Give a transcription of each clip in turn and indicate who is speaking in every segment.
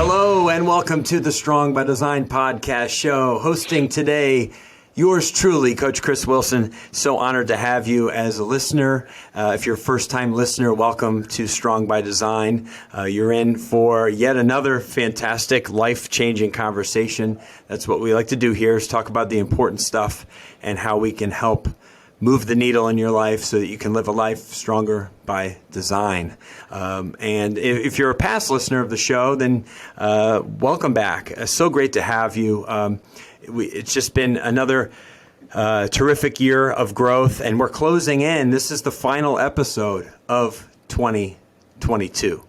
Speaker 1: Hello and welcome to the Strong by Design podcast show. Hosting today, yours truly, Coach Chris Wilson. So honored to have you as a listener. If you're a first-time listener, welcome to Strong by Design. You're in for yet another fantastic, life-changing conversation. That's what we like to do here, is talk about the important stuff and how we can help move the needle in your life so that you can live a life stronger by design. And if you're a past listener of the show, then welcome back. So great to have you. It's just been another terrific year of growth, and we're closing in. This is the final episode of 2022.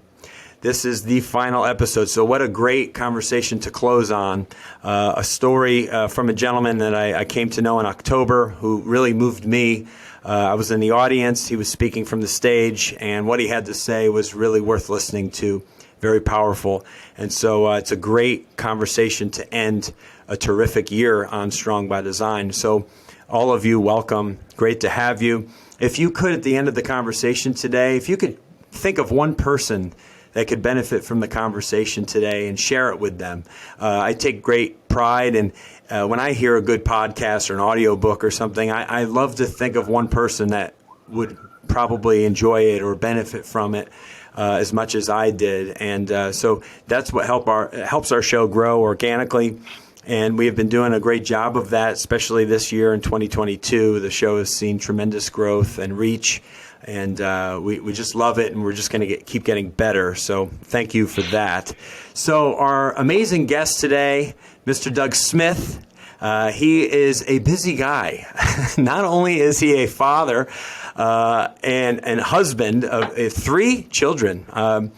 Speaker 1: This is the final episode. So what a great conversation to close on. A story from a gentleman that I came to know in October who really moved me. I was in the audience. He was speaking from the stage, and what he had to say was really worth listening to. Very powerful. And so it's a great conversation to end a terrific year on Strong by Design. So all of you, welcome. Great to have you. If you could, at the end of the conversation today, if you could think of one person that could benefit from the conversation today and share it with them. I take great pride in when I hear a good podcast or an audio book or something, I love to think of one person that would probably enjoy it or benefit from it as much as I did. And so that's what helps our show grow organically. And we have been doing a great job of that, especially this year in 2022. The show has seen tremendous growth and reach. And we just love it, and we're just going to keep getting better. So thank you for that. So our amazing guest today, Mr. Doug Smith, he is a busy guy. Not only is he a father and husband of 3 children, and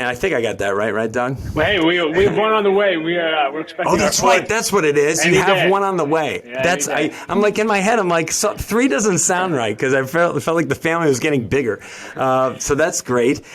Speaker 1: I think I got that right, Doug?
Speaker 2: Well, hey, we have one on the way. We're expecting.
Speaker 1: Oh, that's right. That's what it is. You have one on the way. Yeah, I'm like in my head. I'm like 3 doesn't sound right because I felt like the family was getting bigger. So that's great.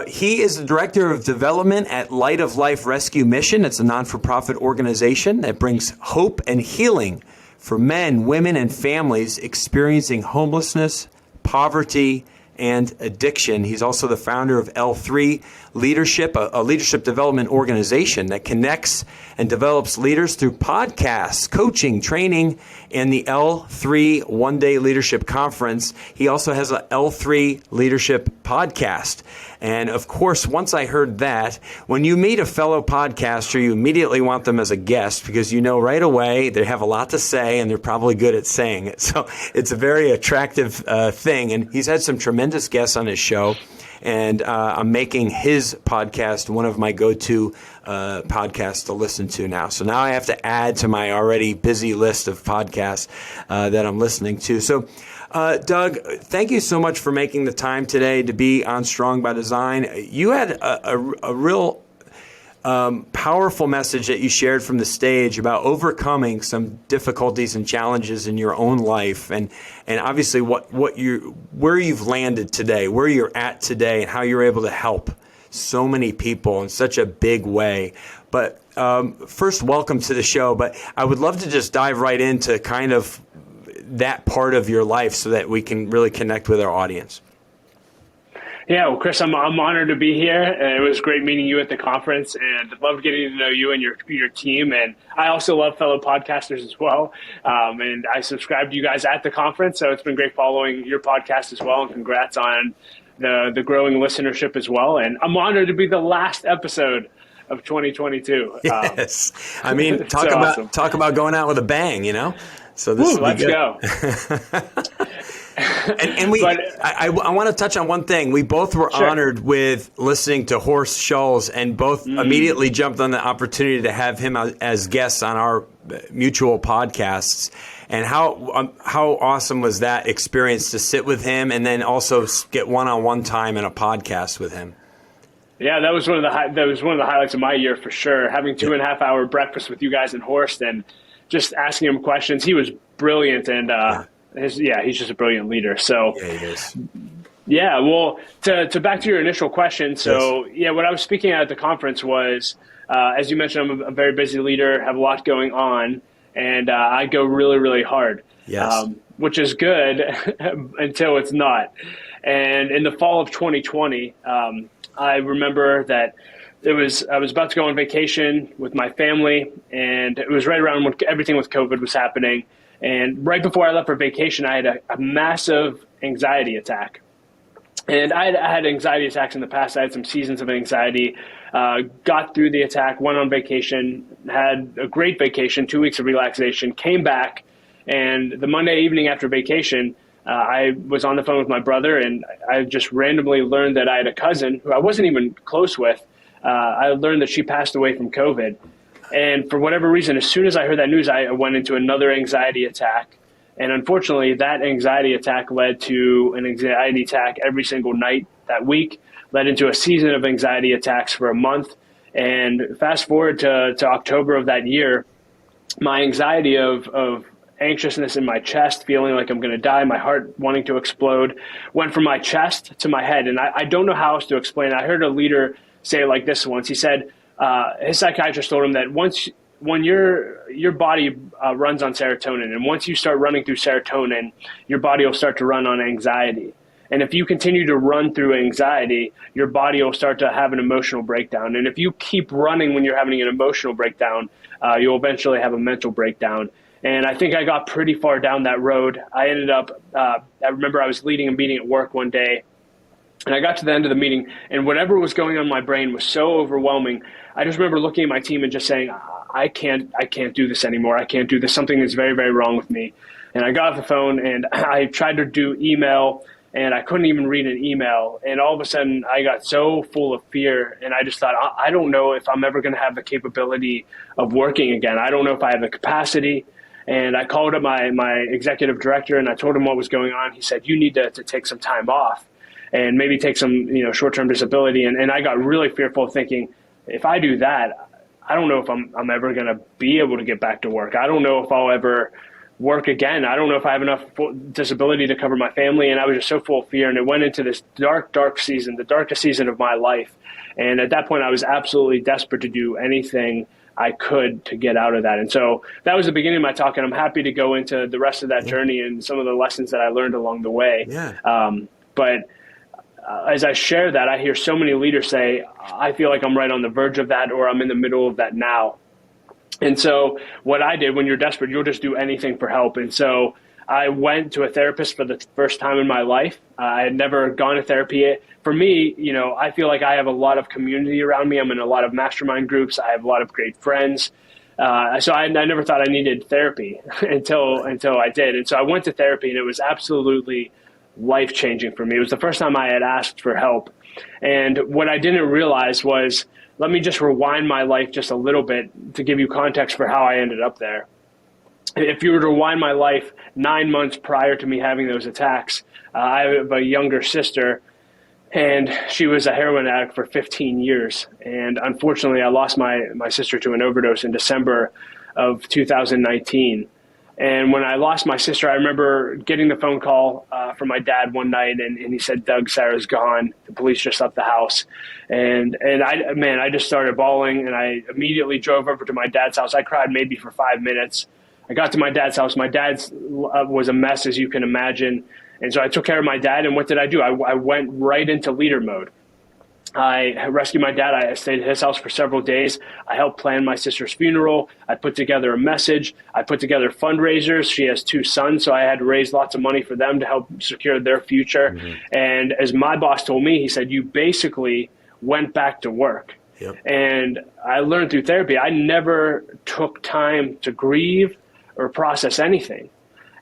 Speaker 1: He is the director of development at Light of Life Rescue Mission. It's a non-for-profit organization that brings hope and healing for men, women, and families experiencing homelessness, poverty, and addiction. He's also the founder of L3 Leadership, a leadership development organization that connects and develops leaders through podcasts, coaching, training, and the L3 One-Day Leadership Conference. He also has a L3 Leadership podcast. And of course, once I heard that, when you meet a fellow podcaster, you immediately want them as a guest because you know right away they have a lot to say and they're probably good at saying it. So it's a very attractive thing. And he's had some tremendous guests on his show. And I'm making his podcast one of my go-to podcasts to listen to now. So now I have to add to my already busy list of podcasts that I'm listening to. So Doug, thank you so much for making the time today to be on Strong by Design. You had a real powerful message that you shared from the stage about overcoming some difficulties and challenges in your own life, and obviously where you've landed today, where you're at today, and how you're able to help so many people in such a big way. But first, welcome to the show. But I would love to just dive right into kind of that part of your life so that we can really connect with our audience.
Speaker 2: Yeah, well, Chris, I'm honored to be here. It was great meeting you at the conference, and loved getting to know you and your team. And I also love fellow podcasters as well. And I subscribed to you guys at the conference, so it's been great following your podcast as well. And congrats on the growing listenership as well. And I'm honored to be the last episode of 2022.
Speaker 1: Yes, I mean, talk about going out with a bang, you know. So this
Speaker 2: let's go.
Speaker 1: I want to touch on one thing. We both were honored with listening to Horst Schulze, and both immediately jumped on the opportunity to have him as guests on our mutual podcasts. And how awesome was that experience to sit with him and then also get one-on-one time in a podcast with him?
Speaker 2: Yeah, that was one of the highlights of my year for sure. Having 2.5 hour breakfast with you guys in Horst and just asking him questions. He was brilliant, and he's just a brilliant leader. So
Speaker 1: yeah, he is.
Speaker 2: Yeah, well, to back to your initial question. So what I was speaking at the conference was, as you mentioned, I'm a very busy leader, have a lot going on, and I go really, really hard.
Speaker 1: Yes.
Speaker 2: Which is good until it's not. And in the fall of 2020, I remember that I was about to go on vacation with my family, and it was right around when everything with COVID was happening. And right before I left for vacation, I had a massive anxiety attack. And I had anxiety attacks in the past. I had some seasons of anxiety, got through the attack, went on vacation, had a great vacation, 2 weeks of relaxation, came back. And the Monday evening after vacation, I was on the phone with my brother, and I just randomly learned that I had a cousin who I wasn't even close with. I learned that she passed away from COVID. And for whatever reason, as soon as I heard that news, I went into another anxiety attack. And unfortunately, that anxiety attack led to an anxiety attack every single night that week, led into a season of anxiety attacks for a month. And fast forward to October of that year, my anxiety of anxiousness in my chest, feeling like I'm going to die, my heart wanting to explode, went from my chest to my head. And I don't know how else to explain it. I heard a leader say it like this once. He said his psychiatrist told him that when your body runs on serotonin, and once you start running through serotonin, your body will start to run on anxiety. And if you continue to run through anxiety, your body will start to have an emotional breakdown. And if you keep running when you're having an emotional breakdown, you'll eventually have a mental breakdown. And I think I got pretty far down that road. I ended up, I remember I was leading a meeting at work one day, and I got to the end of the meeting, and whatever was going on in my brain was so overwhelming. I just remember looking at my team and just saying, I can't do this anymore. I can't do this. Something is very, very wrong with me. And I got off the phone, and I tried to do email, and I couldn't even read an email. And all of a sudden, I got so full of fear, and I just thought, I don't know if I'm ever going to have the capability of working again. I don't know if I have the capacity. And I called up my executive director, and I told him what was going on. He said, you need to take some time off and maybe take some short-term disability. And I got really fearful, thinking, if I do that, I don't know if I'm ever going to be able to get back to work. I don't know if I'll ever work again. I don't know if I have enough disability to cover my family. And I was just so full of fear. And it went into this dark season, the darkest season of my life. And at that point, I was absolutely desperate to do anything I could to get out of that. And so that was the beginning of my talk. And I'm happy to go into the rest of that journey and some of the lessons that I learned along the way.
Speaker 1: Yeah.
Speaker 2: But as I share that, I hear so many leaders say, I feel like I'm right on the verge of that, or I'm in the middle of that now. And so what I did, when you're desperate, you'll just do anything for help. And so I went to a therapist for the first time in my life. I had never gone to therapy. For me, I feel like I have a lot of community around me. I'm in a lot of mastermind groups. I have a lot of great friends. So I never thought I needed therapy until I did. And so I went to therapy, and it was absolutely life-changing for me. It was the first time I had asked for help. And what I didn't realize was, let me just rewind my life just a little bit to give you context for how I ended up there. If you were to rewind my life 9 months prior to me having those attacks, I have a younger sister, and she was a heroin addict for 15 years. And unfortunately, I lost my sister to an overdose in December of 2019. And when I lost my sister, I remember getting the phone call from my dad one night, and he said, Doug, Sarah's gone. The police just left the house. And I just started bawling, and I immediately drove over to my dad's house. I cried maybe for 5 minutes. I got to my dad's house. My dad's was a mess, as you can imagine. And so I took care of my dad, and what did I do? I went right into leader mode. I rescued my dad. I stayed at his house for several days. I helped plan my sister's funeral. I put together a message. I put together fundraisers. She has 2 sons, so I had to raise lots of money for them to help secure their future. Mm-hmm. And as my boss told me, he said, you basically went back to work. Yep. And I learned through therapy, I never took time to grieve or process anything.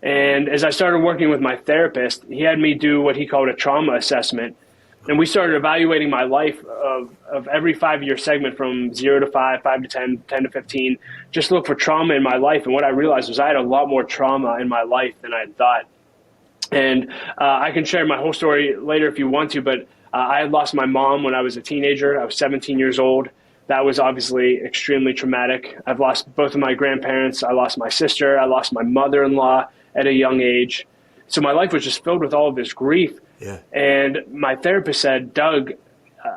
Speaker 2: And as I started working with my therapist, he had me do what he called a trauma assessment. And we started evaluating my life of every 5-year segment from 0 to 5, 5 to 10, 10 to 15, just look for trauma in my life. And what I realized was I had a lot more trauma in my life than I had thought. And I can share my whole story later if you want to, but I had lost my mom when I was a teenager. I was 17 years old. That was obviously extremely traumatic. I've lost both of my grandparents. I lost my sister. I lost my mother-in-law at a young age. So my life was just filled with all of this grief. Yeah. And my therapist said, Doug,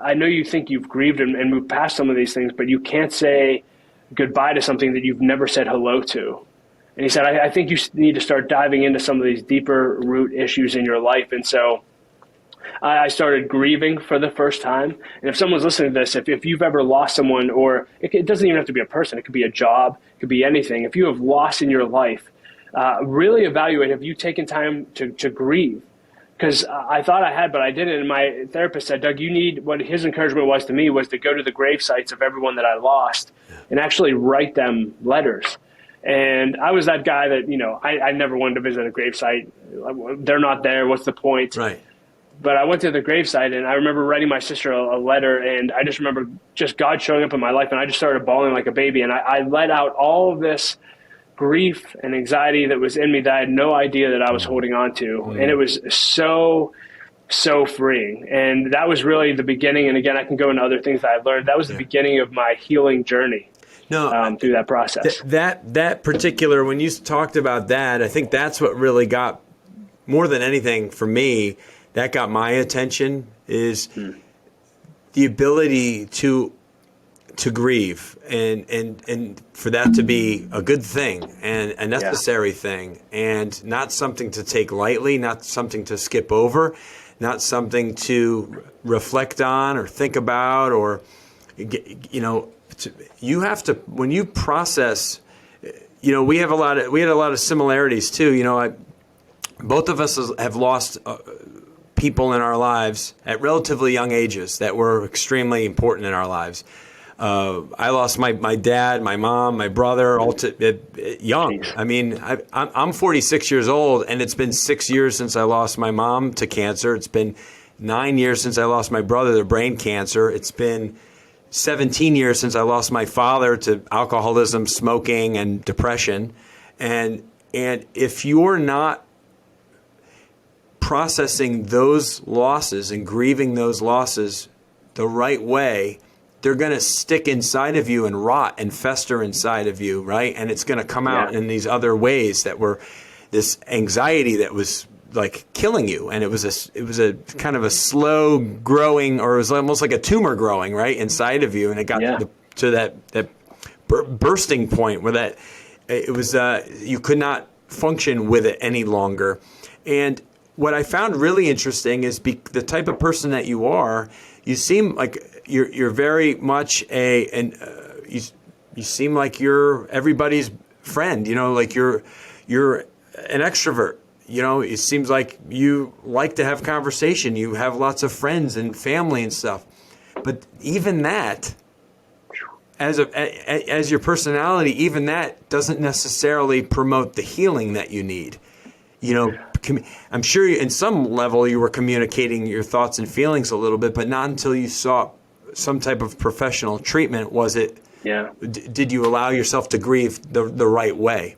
Speaker 2: I know you think you've grieved and moved past some of these things, but you can't say goodbye to something that you've never said hello to. And he said, I think you need to start diving into some of these deeper root issues in your life. And so I started grieving for the first time. And if someone's listening to this, if you've ever lost someone, or it doesn't even have to be a person, it could be a job, it could be anything. If you have loss in your life, really evaluate, have you taken time to grieve? Because I thought I had, but I didn't. And my therapist said, Doug, what his encouragement was to me was to go to the grave sites of everyone that I lost and actually write them letters. And I was that guy that, I never wanted to visit a grave site. They're not there. What's the point?
Speaker 1: Right.
Speaker 2: But I went to the grave site, and I remember writing my sister a letter, and I just remember just God showing up in my life, and I just started bawling like a baby. And I let out all of this grief and anxiety that was in me that I had no idea that I was holding on to. And it was so freeing. And that was really the beginning. And again, I can go into other things that I learned. That was the beginning of my healing journey. Through that process.
Speaker 1: That particular, when you talked about that, I think that's what really got, more than anything for me, that got my attention, is the ability to grieve and for that to be a good thing and a necessary thing, and not something to take lightly, not something to skip over, not something to reflect on or think about, or you have to, when you process, we had a lot of similarities too. Both of us have lost people in our lives at relatively young ages that were extremely important in our lives. I lost my dad, my mom, my brother, all young. I mean, I'm 46 years old, and it's been 6 years since I lost my mom to cancer. It's been 9 years since I lost my brother to brain cancer. It's been 17 years since I lost my father to alcoholism, smoking, and depression. And if you're not processing those losses and grieving those losses the right way, they're going to stick inside of you and rot and fester inside of you, right? And it's going to come out in these other ways that were this anxiety that was like killing you. And it was a kind of a slow growing, or it was almost like a tumor growing right inside of you. And it got to that bursting point where it was, you could not function with it any longer. And what I found really interesting is the type of person that you are. You seem like you're very much you seem like you're everybody's friend. Like you're an extrovert. It seems like you like to have conversation. You have lots of friends and family and stuff. But even that, as your personality, even that doesn't necessarily promote the healing that you need. I'm sure in some level you were communicating your thoughts and feelings a little bit, but not until you sought some type of professional treatment was it. Yeah. Did you allow yourself to grieve the right way?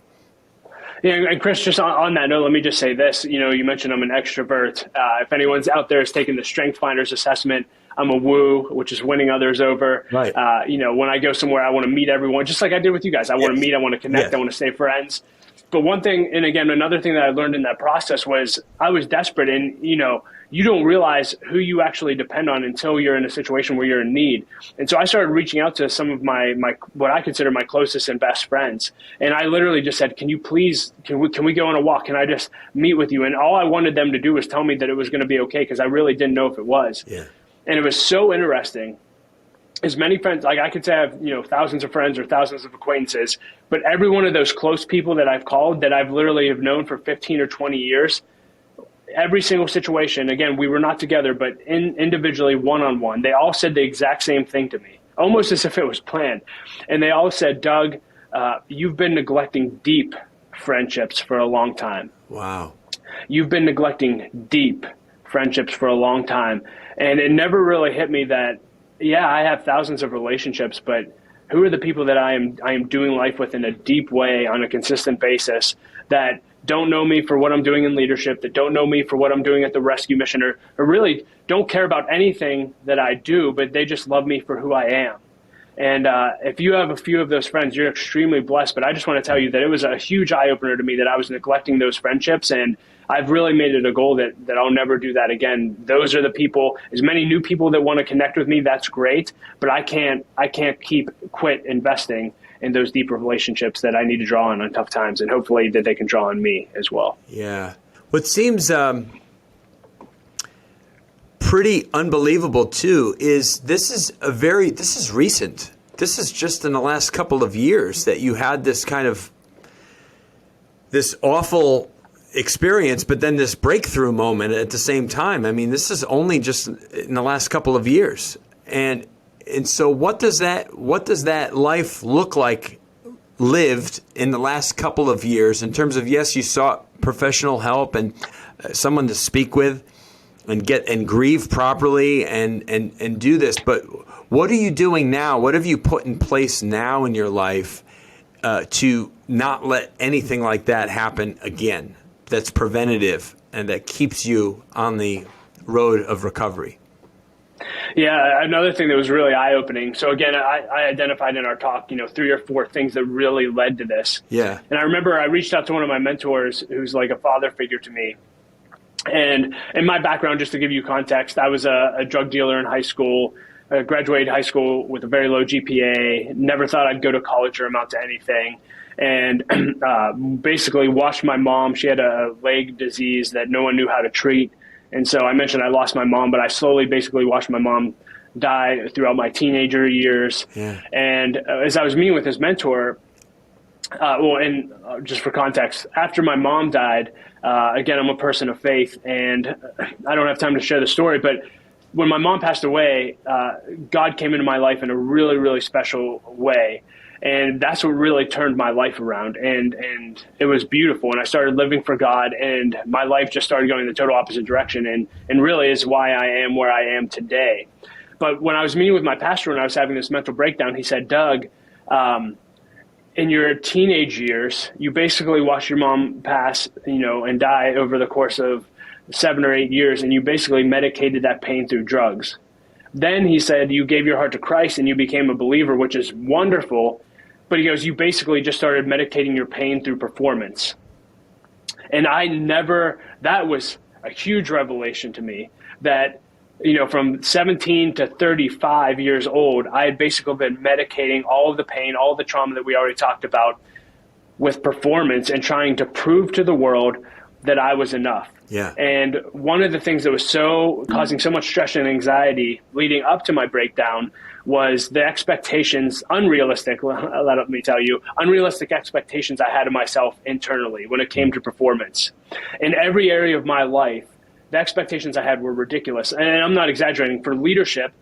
Speaker 2: Yeah, and Chris, just on that note, let me just say this. You mentioned I'm an extrovert. If anyone's out there is taking the Strength Finders assessment, I'm a woo, which is winning others over. Right. When I go somewhere, I want to meet everyone, just like I did with you guys. I want to meet, I want to connect, I want to stay friends. But one thing, and again, another thing that I learned in that process was I was desperate, and you don't realize who you actually depend on until you're in a situation where you're in need. And so I started reaching out to some of my what I consider my closest and best friends. And I literally just said, can we go on a walk? Can I just meet with you? And all I wanted them to do was tell me that it was going to be okay, because I really didn't know if it was. Yeah. And it was so interesting. As many friends, like I could say I have, thousands of friends or thousands of acquaintances, but every one of those close people that I've called that I've literally have known for 15 or 20 years, every single situation, again, we were not together, but individually, one-on-one, they all said the exact same thing to me, almost as if it was planned. And they all said, Doug, you've been neglecting deep friendships for a long time.
Speaker 1: Wow.
Speaker 2: You've been neglecting deep friendships for a long time. And it never really hit me that, yeah, I have thousands of relationships, but who are the people that I am doing life with in a deep way on a consistent basis that don't know me for what I'm doing in leadership, that don't know me for what I'm doing at the rescue mission, or really don't care about anything that I do, but they just love me for who I am. And if you have a few of those friends, you're extremely blessed. But I just want to tell you that it was a huge eye-opener to me that I was neglecting those friendships, and I've really made it a goal that I'll never do that again. Those are the people, as many new people that want to connect with me, that's great, but I can't quit investing in those deeper relationships that I need to draw on tough times, and hopefully that they can draw on me as well.
Speaker 1: Yeah. What seems pretty unbelievable too is this is recent. This is just in the last couple of years that you had this awful experience, but then this breakthrough moment at the same time. I mean, this is only just in the last couple of years. And so what does that life look like lived in the last couple of years in terms of, yes, you sought professional help and someone to speak with and grieve properly and do this, but what are you doing now? What have you put in place now in your life to not let anything like that happen again? That's preventative and that keeps you on the road of recovery.
Speaker 2: Yeah, another thing that was really eye-opening. So again, I identified in our talk, 3 or 4 things that really led to this.
Speaker 1: Yeah.
Speaker 2: And I remember I reached out to one of my mentors who's like a father figure to me. And in my background, just to give you context, I was a drug dealer in high school. I graduated high school with a very low GPA, never thought I'd go to college or amount to anything. And basically watched my mom. She had a leg disease that no one knew how to treat. And so I mentioned I lost my mom, but I slowly basically watched my mom die throughout my teenager years. Yeah. And as I was meeting with his mentor, just for context, after my mom died, again, I'm a person of faith, and I don't have time to share the story, but when my mom passed away, God came into my life in a really, really special way. And that's what really turned my life around. And it was beautiful. And I started living for God, and my life just started going in the total opposite direction, and really is why I am where I am today. But when I was meeting with my pastor and I was having this mental breakdown, he said, Doug, in your teenage years, you basically watched your mom pass, and die over the course of 7 or 8 years, and you basically medicated that pain through drugs. Then he said, you gave your heart to Christ and you became a believer, which is wonderful. But he goes, you basically just started medicating your pain through performance. And that was a huge revelation to me that, from 17 to 35 years old, I had basically been medicating all of the pain, all of the trauma that we already talked about with performance and trying to prove to the world that I was enough.
Speaker 1: Yeah.
Speaker 2: And one of the things that was causing so much stress and anxiety leading up to my breakdown was the unrealistic expectations I had of myself internally when it came to performance. In every area of my life, the expectations I had were ridiculous. And I'm not exaggerating. For leadership,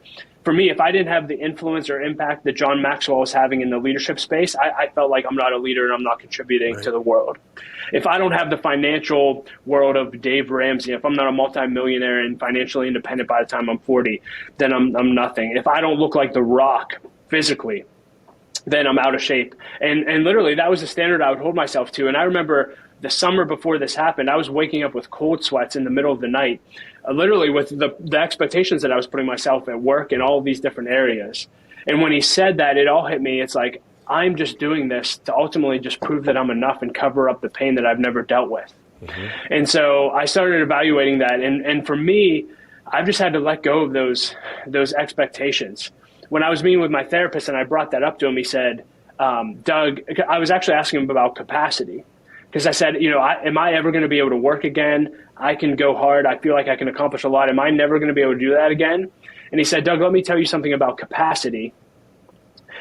Speaker 2: for me, if I didn't have the influence or impact that John Maxwell was having in the leadership space, I felt like I'm not a leader and I'm not contributing to the world. If I don't have the financial world of Dave Ramsey, if I'm not a multimillionaire and financially independent by the time I'm 40, then I'm nothing. If I don't look like The Rock physically, then I'm out of shape. And literally that was the standard I would hold myself to. And I remember the summer before this happened, I was waking up with cold sweats in the middle of the night, literally with the expectations that I was putting myself at work in all of these different areas. And when he said that, it all hit me. It's like, I'm just doing this to ultimately just prove that I'm enough and cover up the pain that I've never dealt with. Mm-hmm. And so I started evaluating that. And for me, I've just had to let go of those expectations. When I was meeting with my therapist and I brought that up to him, he said, Doug, I was actually asking him about capacity. Because I said, am I ever going to be able to work again? I can go hard. I feel like I can accomplish a lot. Am I never going to be able to do that again? And he said, Doug, let me tell you something about capacity.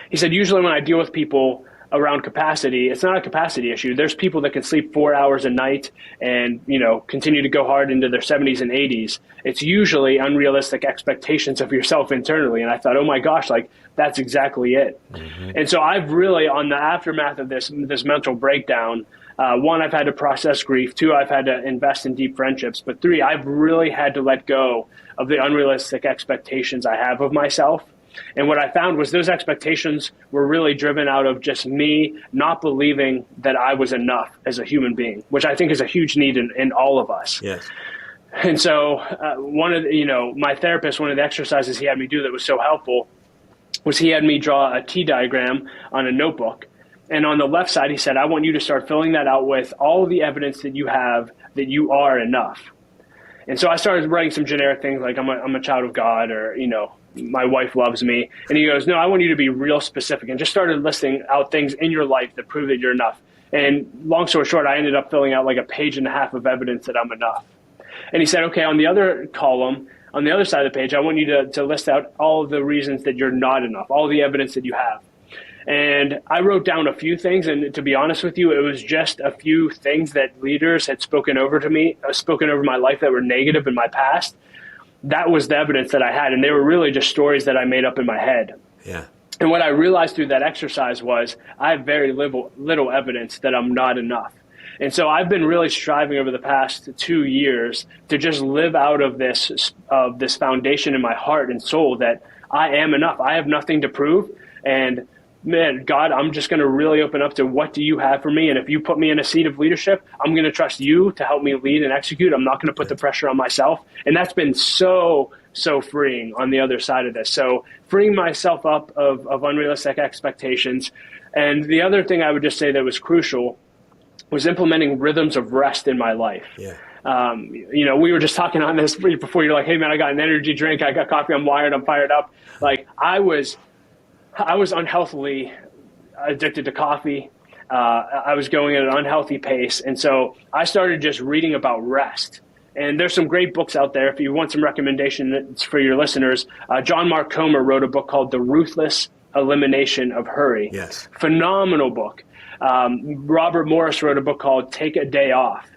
Speaker 2: He said, usually when I deal with people around capacity, it's not a capacity issue. There's people that can sleep 4 hours a night and, continue to go hard into their 70s and 80s. It's usually unrealistic expectations of yourself internally. And I thought, oh my gosh, that's exactly it. Mm-hmm. And so I've really, on the aftermath of this mental breakdown, 1, I've had to process grief. 2, I've had to invest in deep friendships. But 3, I've really had to let go of the unrealistic expectations I have of myself. And what I found was those expectations were really driven out of just me not believing that I was enough as a human being, which I think is a huge need in all of us.
Speaker 1: Yes.
Speaker 2: And so my therapist, one of the exercises he had me do that was so helpful was he had me draw a T diagram on a notebook. And on the left side, he said, I want you to start filling that out with all of the evidence that you have that you are enough. And so I started writing some generic things like I'm a child of God, or, my wife loves me. And he goes, no, I want you to be real specific, and just started listing out things in your life that prove that you're enough. And long story short, I ended up filling out like a page and a half of evidence that I'm enough. And he said, okay, on the other column, on the other side of the page, I want you to list out all the reasons that you're not enough, all the evidence that you have. And I wrote down a few things, and to be honest with you, it was just a few things that leaders had spoken over to me, spoken over my life that were negative in my past. That was the evidence that I had, and they were really just stories that I made up in my head.
Speaker 1: Yeah.
Speaker 2: And what I realized through that exercise was I have very little evidence that I'm not enough. And so I've been really striving over the past 2 years to just live out of this foundation in my heart and soul that I am enough. I have nothing to prove. And man, God, I'm just going to really open up to what do you have for me? And if you put me in a seat of leadership, I'm going to trust you to help me lead and execute. I'm not going to put the pressure on myself. And that's been so freeing on the other side of this. So freeing myself up of unrealistic expectations. And the other thing I would just say that was crucial was implementing rhythms of rest in my life.
Speaker 1: Yeah.
Speaker 2: We were just talking on this before. You're like, hey man, I got an energy drink. I got coffee. I'm wired. I'm fired up. Like I was unhealthily addicted to coffee. I was going at an unhealthy pace. And so I started just reading about rest. And there's some great books out there. If you want some recommendations for your listeners, John Mark Comer wrote a book called The Ruthless Elimination of Hurry.
Speaker 1: Yes.
Speaker 2: Phenomenal book. Robert Morris wrote a book called Take a Day Off.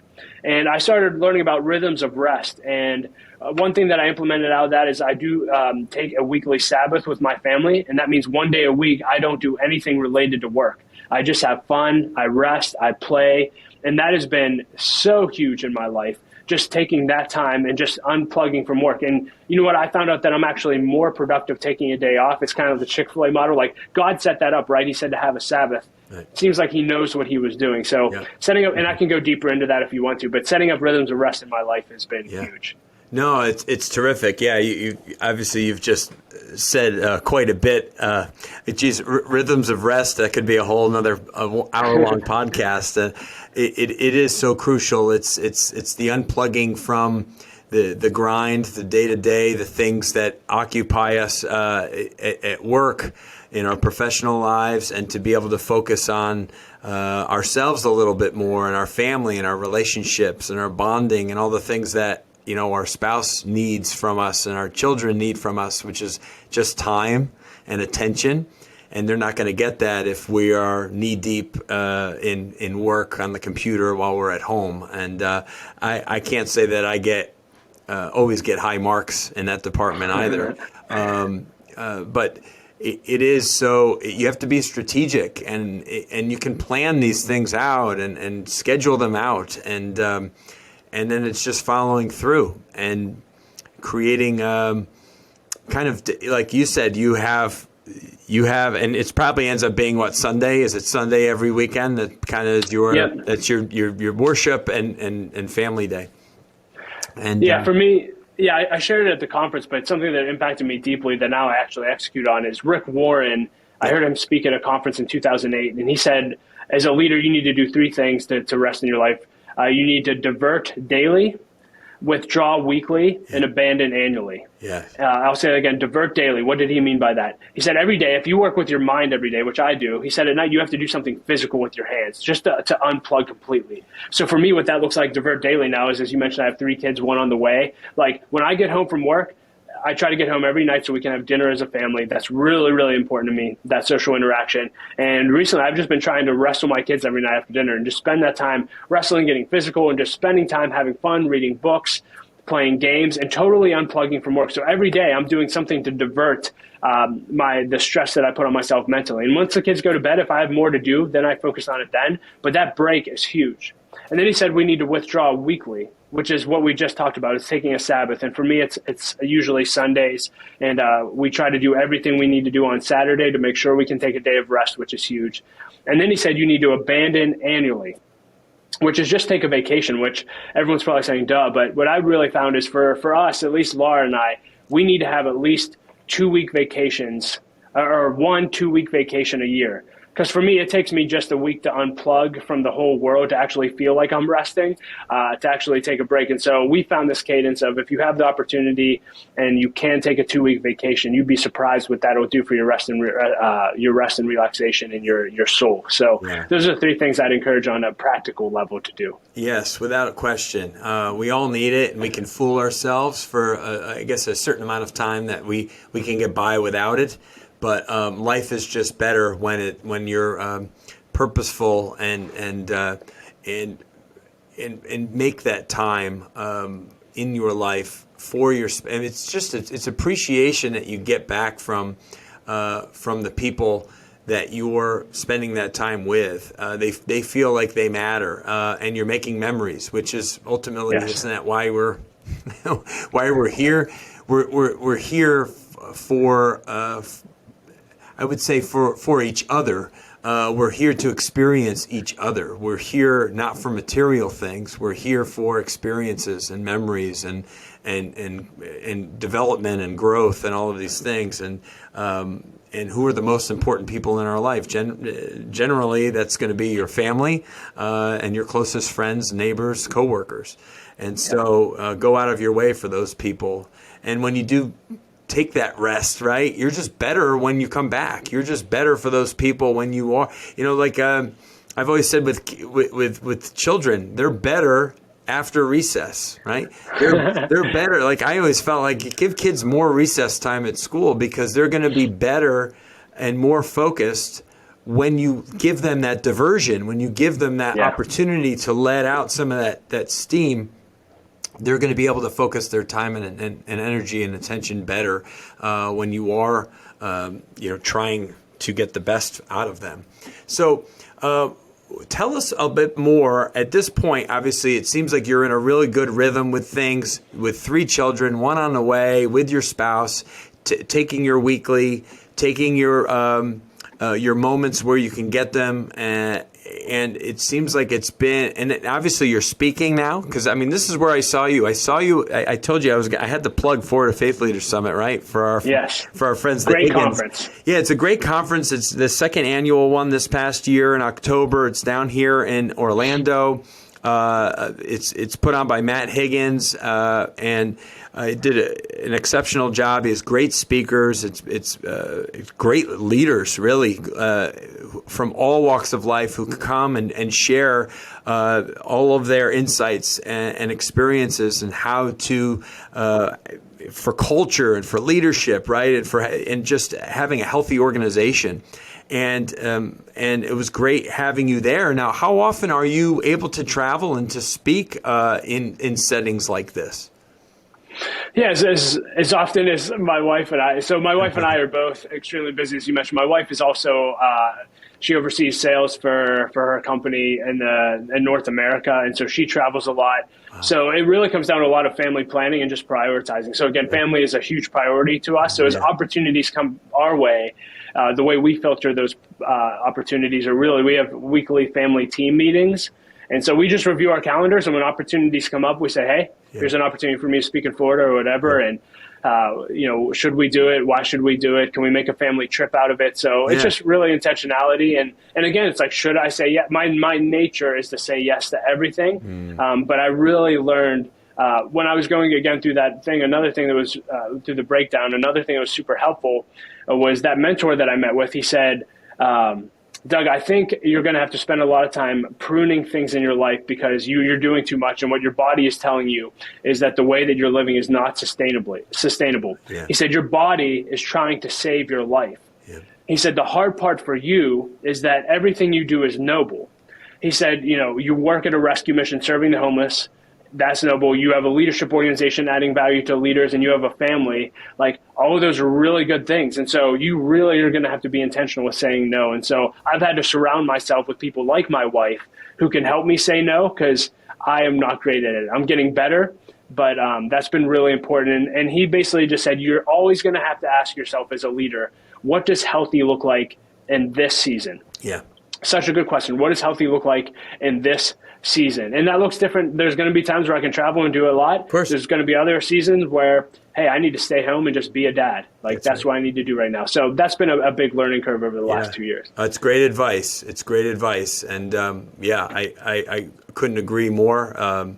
Speaker 2: And I started learning about rhythms of rest. And one thing that I implemented out of that is I do take a weekly Sabbath with my family. And that means 1 day a week, I don't do anything related to work. I just have fun. I rest. I play. And that has been so huge in my life. Just taking that time and just unplugging from work. And you know what? I found out that I'm actually more productive taking a day off. It's kind of the Chick-fil-A model. Like God set that up, right? He said to have a Sabbath. Right. Seems like he knows what he was doing. So setting up, and I can go deeper into that if you want to, but setting up rhythms of rest in my life has been huge. No,
Speaker 1: it's terrific. Yeah, you obviously you've just said quite a bit. Rhythms of rest, that could be a whole another hour-long podcast. It is so crucial. It's the unplugging from the grind, the day-to-day, the things that occupy us at work, in our professional lives, and to be able to focus on ourselves a little bit more, and our family and our relationships and our bonding and all the things that our spouse needs from us and our children need from us, which is just time and attention. And they're not going to get that if we are knee deep in work on the computer while we're at home. And I can't say that I always get high marks in that department either. But it is so, you have to be strategic, and you can plan these things out and schedule them out, and then it's just following through and creating kind of, like you said, you have, and it probably ends up being what, Sunday? Is it Sunday every weekend that kind of that's your worship and family day? And
Speaker 2: for me. Yeah, I shared it at the conference, but something that impacted me deeply that now I actually execute on is Rick Warren. I heard him speak at a conference in 2008, and he said, as a leader, you need to do 3 things to rest in your life. You need to divert daily, withdraw weekly, and abandon annually.
Speaker 1: Yeah.
Speaker 2: I'll say it again, divert daily. What did he mean by that? He said every day, if you work with your mind every day, which I do, he said at night you have to do something physical with your hands, just to unplug completely. So for me, what that looks like, divert daily now, is, as you mentioned, I have 3 kids, 1 on the way. Like when I get home from work, I try to get home every night so we can have dinner as a family. That's really, really important to me, that social interaction. And recently, I've just been trying to wrestle my kids every night after dinner and just spend that time wrestling, getting physical, and just spending time having fun, reading books, playing games, and totally unplugging from work. So every day I'm doing something to divert the stress that I put on myself mentally. And once the kids go to bed, if I have more to do, then I focus on it then. But that break is huge. And then he said we need to withdraw weekly, which is what we just talked about. It's taking a Sabbath. And for me, it's usually Sundays. And we try to do everything we need to do on Saturday to make sure we can take a day of rest, which is huge. And then he said you need to abandon annually, which is just take a vacation, which everyone's probably saying, duh. But what I really found is for us, at least Laura and I, we need to have at least 2-week vacations, or 1 2-week vacation a year. Because for me, it takes me just a week to unplug from the whole world to actually feel like I'm resting, to actually take a break. And so we found this cadence of, if you have the opportunity and you can take a 2-week vacation, you'd be surprised what that'll do for your rest and relaxation and your soul. So those are 3 things I'd encourage on a practical level to do.
Speaker 1: Yes, without a question. We all need it, and we can fool ourselves for, I guess, a certain amount of time that we can get by without it. But life is just better when you're purposeful and make that time in your life for your. And it's appreciation that you get back from the people that you're spending that time with. They feel like they matter, and you're making memories, which is ultimately, isn't that why we're here? We're here for. I would say for each other. We're here to experience each other. We're here not for material things. We're here for experiences and memories and development and growth and all of these things. And who are the most important people in our life? Generally, that's going to be your family and your closest friends, neighbors, coworkers. And so go out of your way for those people. And when you do take that rest, right? You're just better when you come back. You're just better for those people when you are, like I've always said with children, they're better after recess, right? They're better. Like I always felt like give kids more recess time at school because they're going to be better and more focused when you give them that diversion, when you give them that opportunity to let out some of that steam. They're going to be able to focus their time and energy and attention better when you are, trying to get the best out of them. So tell us a bit more. At this point, obviously, it seems like you're in a really good rhythm with things, with 3 children, 1 on the way, with your spouse, taking your weekly, taking your moments where you can get them. And it seems like it's been, and obviously you're speaking now, because this is where I saw you. I told you I had to plug Florida Faith Leaders Summit, right? For our friends.
Speaker 2: Great conference.
Speaker 1: Yeah, it's a great conference. It's the 2nd annual one this past year in October. It's down here in Orlando. It's put on by Matt Higgins, and he did an exceptional job. He has great speakers. It's great leaders, really, from all walks of life who come and share all of their insights and experiences and how to for culture and for leadership, right, and just having a healthy organization. And it was great having you there. Now, how often are you able to travel and to speak in settings like this?
Speaker 2: Yeah, as often as my wife and I. So my wife and I are both extremely busy, as you mentioned. My wife is also she oversees sales for her company in North America, and so she travels a lot. Wow. So it really comes down to a lot of family planning and just prioritizing. So again, family is a huge priority to us. So as opportunities come our way, the way we filter those opportunities are really, we have weekly family team meetings. And so we just review our calendars, and when opportunities come up, we say, hey, here's an opportunity for me to speak in Florida or whatever. And, should we do it? Why should we do it? Can we make a family trip out of it? So it's just really intentionality. And again, it's like, should I say yes? My nature is to say yes to everything. But I really learned when I was going again through that thing, another thing that was through the breakdown, another thing that was super helpful was that mentor that I met with. He said, Doug, I think you're going to have to spend a lot of time pruning things in your life because you're doing too much. And what your body is telling you is that the way that you're living is not sustainable. Yeah. He said, your body is trying to save your life. Yeah. He said, the hard part for you is that everything you do is noble. He said, you work at a rescue mission serving the homeless. That's noble. You have a leadership organization adding value to leaders, and you have a family. Like, all of those are really good things. And so you really are going to have to be intentional with saying no. And so I've had to surround myself with people like my wife who can help me say no, because I am not great at it. I'm getting better, but that's been really important. And he basically just said, you're always going to have to ask yourself as a leader, what does healthy look like in this season?
Speaker 1: Yeah.
Speaker 2: Such a good question. What does healthy look like in this season? And that looks different. There's going to be times where I can travel and do a lot.
Speaker 1: Of course.
Speaker 2: There's going to be other seasons where, hey, I need to stay home and just be a dad. That's
Speaker 1: right.
Speaker 2: what I need to do right now. So that's been a big learning curve over the last 2 years.
Speaker 1: It's great advice. It's great advice. And I couldn't agree more.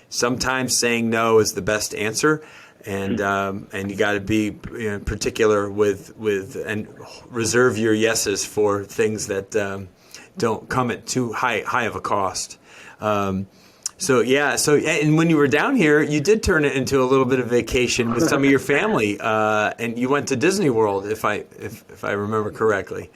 Speaker 1: Sometimes saying no is the best answer. And you got to be particular with and reserve your yeses for things that don't come at too high of a cost. So and when you were down here, you did turn it into a little bit of vacation with some of your family, and you went to Disney World, if I remember correctly.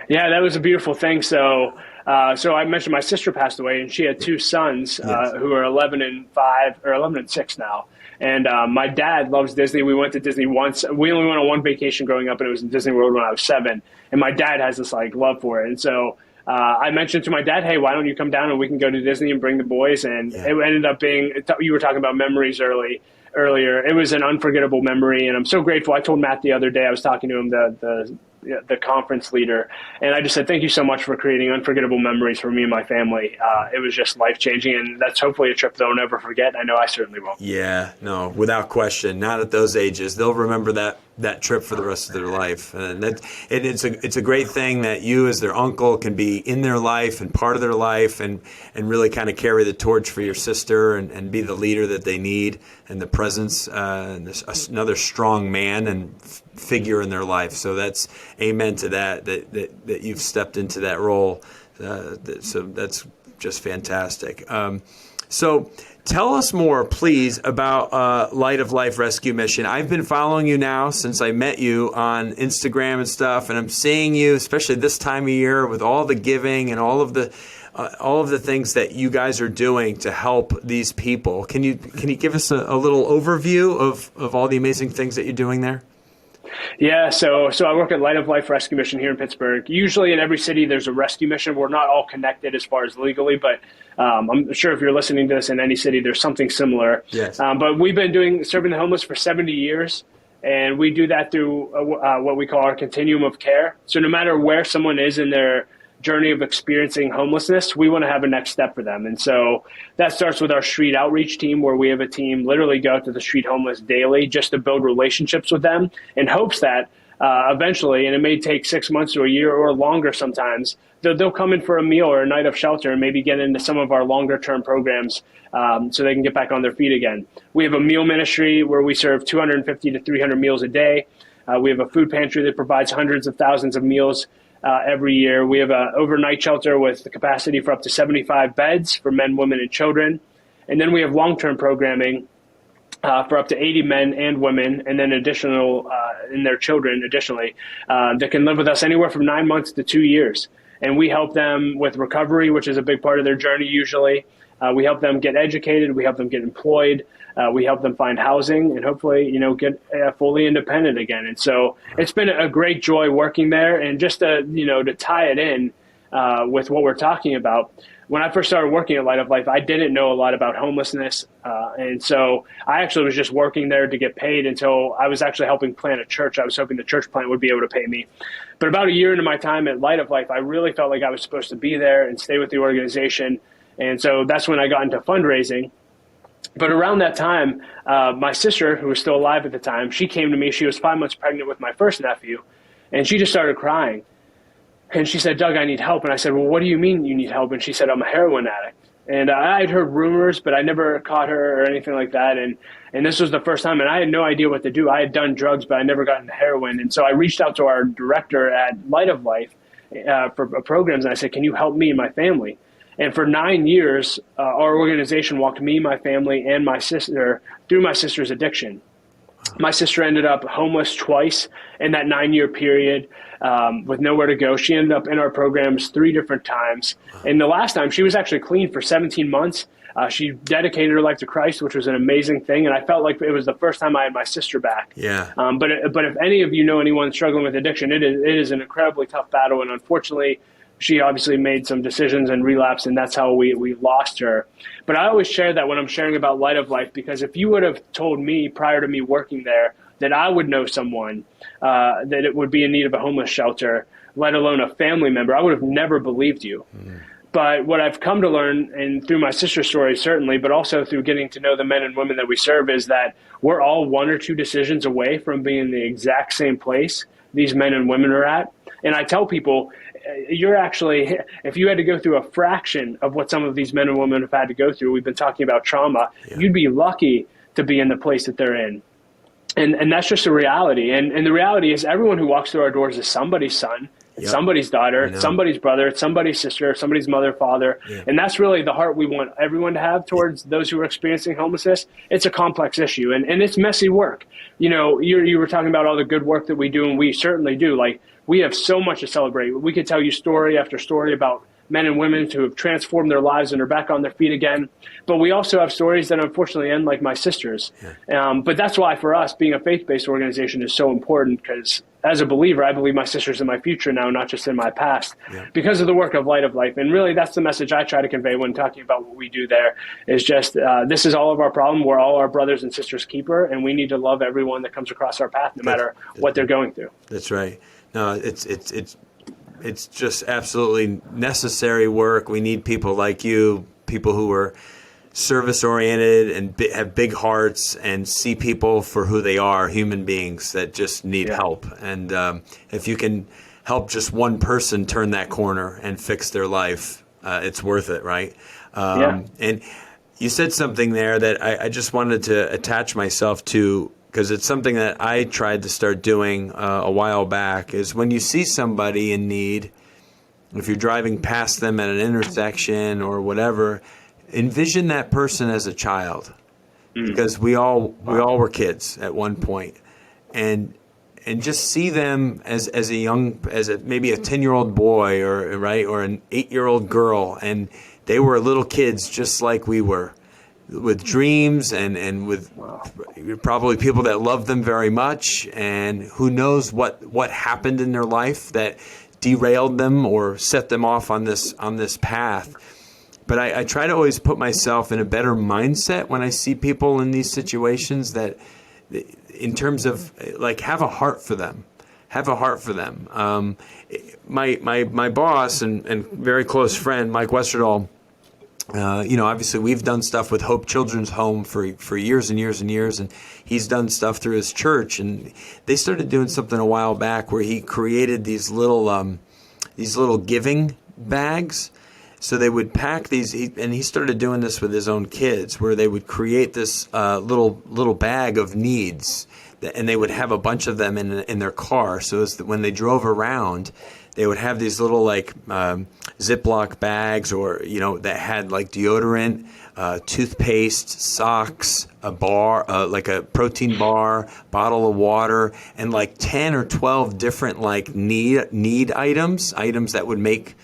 Speaker 2: Yeah, that was a beautiful thing. So I mentioned my sister passed away, and she had two sons who are 11 and 5 or 11 and 6 now. And my dad loves Disney. We went to Disney once. We only went on one vacation growing up, and it was in Disney World when I was 7. And my dad has this love for it. And so I mentioned to my dad, hey, why don't you come down and we can go to Disney and bring the boys? And it ended up being, you were talking about memories earlier. It was an unforgettable memory, and I'm so grateful. I told Matt the other day, I was talking to him, the conference leader, and I just said, thank you so much for creating unforgettable memories for me and my family. It was just life-changing, and that's hopefully a trip they'll never forget. I know I certainly will.
Speaker 1: Yeah, no, without question. Not at those ages. They'll remember that trip for the rest of their life. And it's a great thing that you as their uncle can be in their life and part of their life and really kind of carry the torch for your sister and be the leader that they need and the presence and another strong man and figure in their life. So that's amen to that you've stepped into that role. So that's just fantastic. So tell us more, please, about Light of Life Rescue Mission. I've been following you now since I met you on Instagram and stuff, and I'm seeing you, especially this time of year, with all the giving and all of the things that you guys are doing to help these people. Can you give us a little overview of all the amazing things that you're doing there?
Speaker 2: Yeah, so I work at Light of Life Rescue Mission here in Pittsburgh. Usually in every city there's a rescue mission. We're not all connected as far as legally, but I'm sure if you're listening to this in any city, there's something similar.
Speaker 1: Yes.
Speaker 2: But we've been serving the homeless for 70 years, and we do that through what we call our continuum of care. So no matter where someone is in their journey of experiencing homelessness, we want to have a next step for them. And so that starts with our street outreach team, where we have a team literally go out to the street homeless daily just to build relationships with them in hopes that eventually, and it may take 6 months to a year or longer sometimes, they'll come in for a meal or a night of shelter and maybe get into some of our longer term programs so they can get back on their feet again. We have a meal ministry where we serve 250 to 300 meals a day. We have a food pantry that provides hundreds of thousands of meals every year. We have an overnight shelter with the capacity for up to 75 beds for men, women, and children. And then we have long-term programming for up to 80 men and women, and then additional in their children additionally, that can live with us anywhere from 9 months to 2 years. And we help them with recovery, which is a big part of their journey usually. We help them get educated. We help them get employed. We help them find housing and hopefully, get fully independent again. And so it's been a great joy working there. And just to tie it in with what we're talking about, when I first started working at Light of Life, I didn't know a lot about homelessness. And so I actually was just working there to get paid until I was actually helping plant a church. I was hoping the church plant would be able to pay me. But about a year into my time at Light of Life, I really felt like I was supposed to be there and stay with the organization. And so that's when I got into fundraising. But around that time, my sister, who was still alive at the time, she came to me. She was 5 months pregnant with my first nephew, and she just started crying. And she said, Doug, I need help. And I said, well, what do you mean you need help? And she said, I'm a heroin addict. And I had heard rumors, but I never caught her or anything like that. And this was the first time, and I had no idea what to do. I had done drugs, but I never got into heroin. And so I reached out to our director at Light of Life for programs, and I said, can you help me and my family? And for 9 years, our organization walked me, my family, and my sister through my sister's addiction. My sister ended up homeless twice in that 9-year period with nowhere to go. She ended up in our programs 3 different times. And the last time, she was actually clean for 17 months. She dedicated her life to Christ, which was an amazing thing. And I felt like it was the first time I had my sister back. Yeah. But if any of you know anyone struggling with addiction, it is an incredibly tough battle. And unfortunately, she obviously made some decisions and relapsed, and that's how we lost her. But I always share that when I'm sharing about Light of Life, because if you would have told me prior to me working there that I would know someone that it would be in need of a homeless shelter, let alone a family member, I would have never believed you. But what I've come to learn, and through my sister's story certainly, but also through getting to know the men and women that we serve, is that we're all one or two decisions away from being in the exact same place these men and women are at. And I tell people, you're actually, if you had to go through a fraction of what some of these men and women have had to go through, we've been talking about trauma, you'd be lucky to be in the place that they're in. And that's just a reality. And the reality is everyone who walks through our doors is somebody's son, it's somebody's daughter, it's somebody's brother, it's somebody's sister, it's somebody's mother, father. And that's really the heart we want everyone to have towards those who are experiencing homelessness. It's a complex issue, and it's messy work. You know, you were talking about all the good work that we do, and we certainly do. Like, we have so much to celebrate. We could tell you story after story about men and women who have transformed their lives and are back on their feet again. But we also have stories that unfortunately end like my sister's. But that's why for us, being a faith-based organization is so important, because as a believer, I believe my sister's in my future now, not just in my past, because of the work of Light of Life. And really, that's the message I try to convey when talking about what we do there, is just this is all of our problem. We're all our brothers and sisters' keeper, and we need to love everyone that comes across our path, no matter what they're going through.
Speaker 1: That's right. No, it's just absolutely necessary work. We need people like you, people who are service-oriented and have big hearts and see people for who they are, human beings that just need help. And if you can help just one person turn that corner and fix their life, it's worth it, right? And you said something there that I just wanted to attach myself to, because it's something that I tried to start doing a while back, is when you see somebody in need, if you're driving past them at an intersection or whatever, envision that person as a child, because we all were kids at one point, and just see them as maybe a 10-year-old boy or an 8-year-old girl, and they were little kids just like we were, with dreams and with probably people that loved them very much, and who knows what happened in their life that derailed them or set them off on this path. But I try to always put myself in a better mindset when I see people in these situations, that in terms of like have a heart for them. My boss and very close friend, Mike Westerdahl, obviously we've done stuff with Hope Children's Home for years and years and years, and he's done stuff through his church, and they started doing something a while back where he created these little giving bags. So they would pack these, and he started doing this with his own kids, where they would create this little bag of needs, and they would have a bunch of them in their car. So as when they drove around, they would have these little Ziploc bags, or that had like deodorant, toothpaste, socks, a bar, like a protein bar, bottle of water, and like 10 or 12 different like need items that would make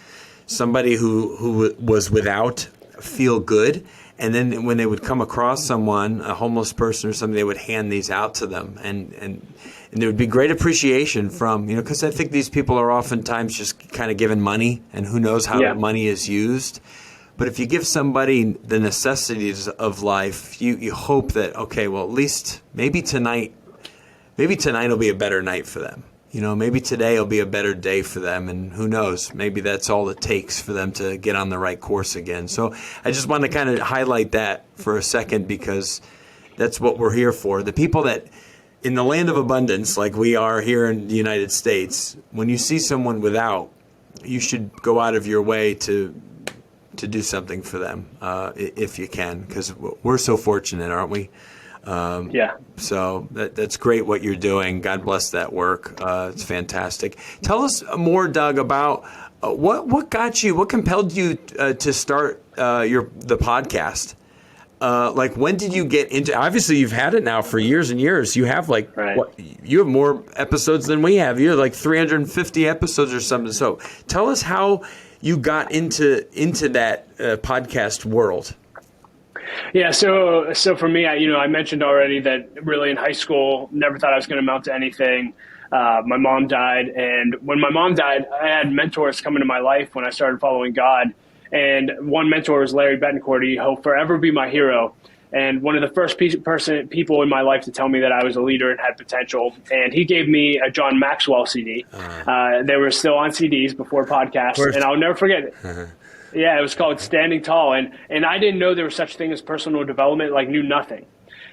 Speaker 1: somebody who was without feel good. And then when they would come across someone, a homeless person or something, they would hand these out to them. And there would be great appreciation from, because I think these people are oftentimes just kind of given money, and who knows how that money is used. But if you give somebody the necessities of life, you hope that, okay, well, at least maybe tonight will be a better night for them. Maybe today will be a better day for them, and who knows, maybe that's all it takes for them to get on the right course again. So I just want to kind of highlight that for a second, because that's what we're here for. The people that in the land of abundance, like we are here in the United States, when you see someone without, you should go out of your way to do something for them if you can, because we're so fortunate, aren't we? So that's great what you're doing. God bless that work. It's fantastic. Tell us more, Doug, about what compelled you to start the podcast? When did you get into? Obviously, you've had it now for years and years. You have you have more episodes than we have. You have like 350 episodes or something. So tell us how you got into that podcast world.
Speaker 2: Yeah, so for me, I mentioned already that really in high school, never thought I was going to amount to anything. My mom died, and when my mom died, I had mentors come into my life when I started following God. And one mentor was Larry Betancourt. He'll forever be my hero. and one of the first people in my life to tell me that I was a leader and had potential. And he gave me a John Maxwell CD. They were still on CDs before podcasts, and I'll never forget it. Yeah, it was called Standing Tall, and I didn't know there was such thing as personal development, like knew nothing.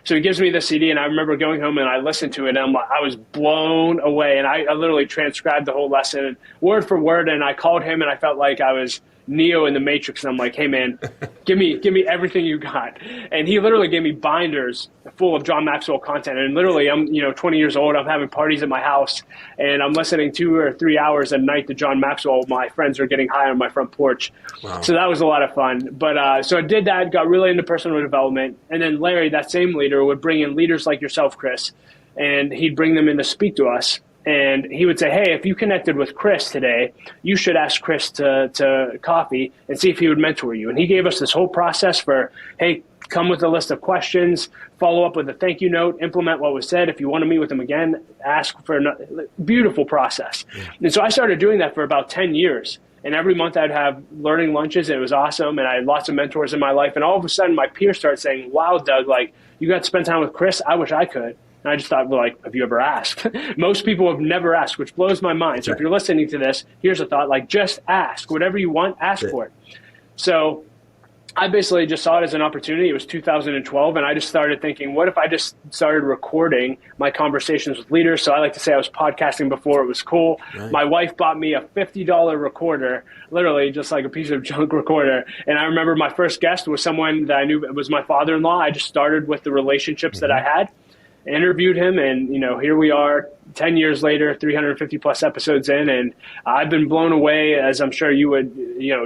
Speaker 2: So he gives me the CD, and I remember going home and I listened to it, and I was blown away. And I literally transcribed the whole lesson word for word, and I called him, and I felt like I was Neo in the Matrix, and I'm like, hey man, give me everything you got. And he literally gave me binders full of John Maxwell content. And literally, I'm 20 years old, I'm having parties at my house, and I'm listening 2 or 3 hours a night to John Maxwell. My friends are getting high on my front porch. Wow. So that was a lot of fun. But so I did that, got really into personal development. And then Larry, that same leader, would bring in leaders like yourself, Chris, and he'd bring them in to speak to us. And he would say, hey, if you connected with Chris today, you should ask Chris to coffee and see if he would mentor you. And he gave us this whole process for, hey, come with a list of questions, follow up with a thank you note, implement what was said. If you want to meet with him again, ask for a beautiful process. Yeah. And so I started doing that for about 10 years. And every month I'd have learning lunches, and it was awesome. And I had lots of mentors in my life. And all of a sudden my peers started saying, wow, Doug, like you got to spend time with Chris. I wish I could. And I just thought, well, like, have you ever asked? Most people have never asked, which blows my mind. So if you're listening to this, here's a thought, like, just ask. Whatever you want, ask for it. So I basically just saw it as an opportunity. It was 2012, and I just started thinking, what if I just started recording my conversations with leaders? So I like to say I was podcasting before it was cool. Right. My wife bought me a $50 recorder, literally just like a piece of junk recorder. And I remember my first guest was someone that I knew was my father-in-law. I just started with the relationships that I had. Interviewed him, and here we are 10 years later, 350 plus episodes in, and I've been blown away, as I'm sure you would,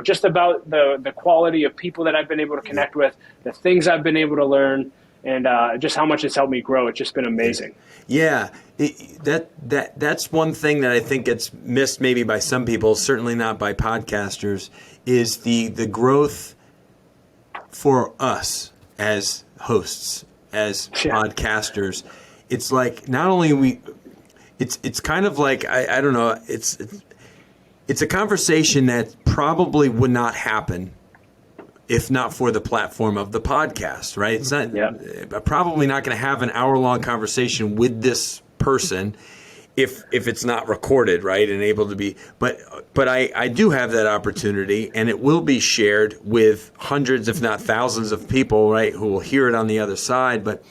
Speaker 2: just about the quality of people that I've been able to connect with, the things I've been able to learn, and just how much it's helped me grow. It's just been amazing.
Speaker 1: Yeah, that's one thing that I think gets missed maybe by some people, certainly not by podcasters, is the growth for us as hosts, as podcasters. It's like not only it's kind of like I don't know, it's a conversation that probably would not happen if not for the platform of the podcast, right? It's not probably not going to have an hour-long conversation with this person if it's not recorded, right, and able to be. But I do have that opportunity, and it will be shared with hundreds, if not thousands, of people, right, who will hear it on the other side. But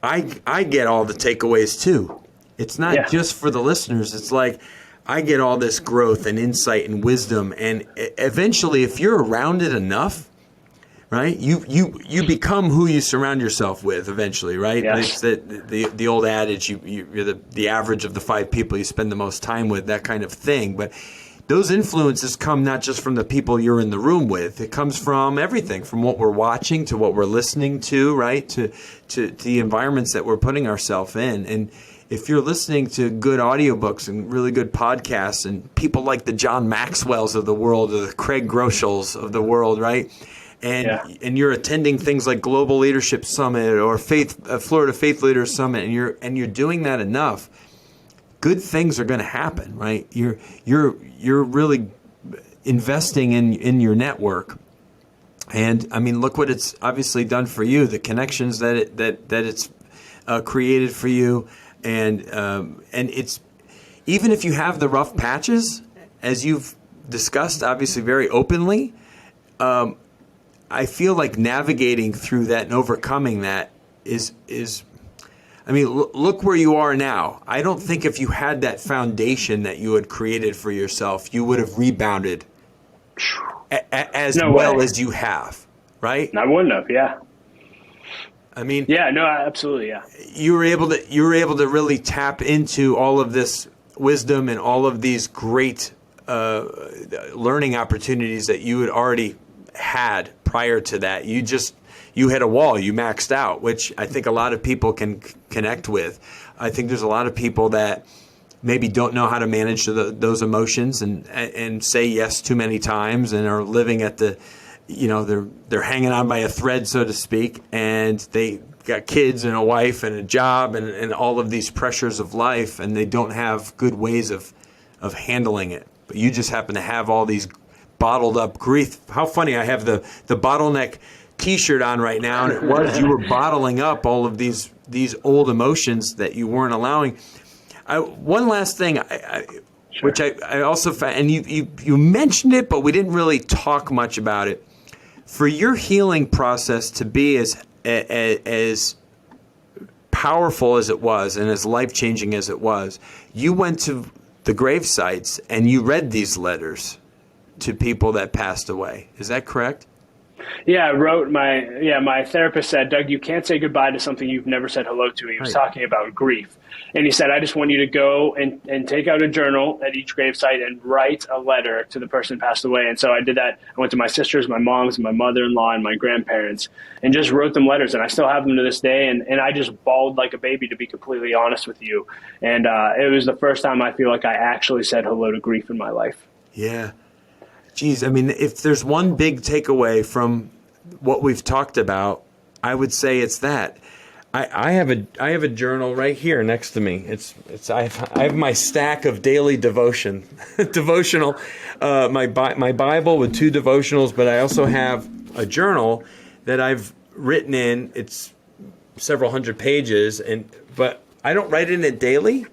Speaker 1: I get all the takeaways too. It's not just for the listeners. It's like I get all this growth and insight and wisdom, and eventually, if you're around it enough, right, you become who you surround yourself with eventually, right? Yes. It's the old adage, you're the average of the 5 people you spend the most time with, that kind of thing. But those influences come not just from the people you're in the room with. It comes from everything, from what we're watching to what we're listening to, right, to the environments that we're putting ourselves in. And if you're listening to good audiobooks and really good podcasts and people like the John Maxwells of the world or the Craig Groeschels of the world, right, and you're attending things like Global Leadership Summit or Florida Faith Leaders Summit, and you're doing that enough, good things are going to happen, right? You're really investing in your network, and I mean, look what it's obviously done for you. The connections that it's created for you, and it's even if you have the rough patches, as you've discussed, obviously very openly. I feel like navigating through that and overcoming that is I mean, look where you are now. I don't think if you had that foundation that you had created for yourself, you would have rebounded as well as you have, right?
Speaker 2: I wouldn't have,
Speaker 1: I mean,
Speaker 2: absolutely,
Speaker 1: You were able to really tap into all of this wisdom and all of these great learning opportunities that you had already had prior to that. You hit a wall, you maxed out, which I think a lot of people can connect with. I think there's a lot of people that maybe don't know how to manage those emotions and say yes too many times and are living at the, they're hanging on by a thread, so to speak, and they got kids and a wife and a job and all of these pressures of life, and they don't have good ways of handling it. But you just happen to have all these bottled up grief. How funny, I have the bottleneck T-shirt on right now, and it was you were bottling up all of these old emotions that you weren't allowing. One last thing,
Speaker 2: Sure.
Speaker 1: which I also found, and you mentioned it, but we didn't really talk much about it. For your healing process to be as powerful as it was and as life-changing as it was, you went to the grave sites and you read these letters to people that passed away. Is that correct?
Speaker 2: Yeah, I wrote my therapist said, Doug, you can't say goodbye to something you've never said hello to. He was talking about grief. And he said, I just want you to go and take out a journal at each gravesite and write a letter to the person who passed away. And so I did that. I went to my sisters, my mom's, my mother-in-law, and my grandparents, and just wrote them letters. And I still have them to this day. And I just bawled like a baby, to be completely honest with you. And it was the first time I feel like I actually said hello to grief in my life.
Speaker 1: Yeah. Geez, I mean, if there's one big takeaway from what we've talked about, I would say it's that. I have a journal right here next to me. I have my stack of daily devotional, my Bible with 2 devotionals, but I also have a journal that I've written in. It's several hundred pages, but I don't write in it daily.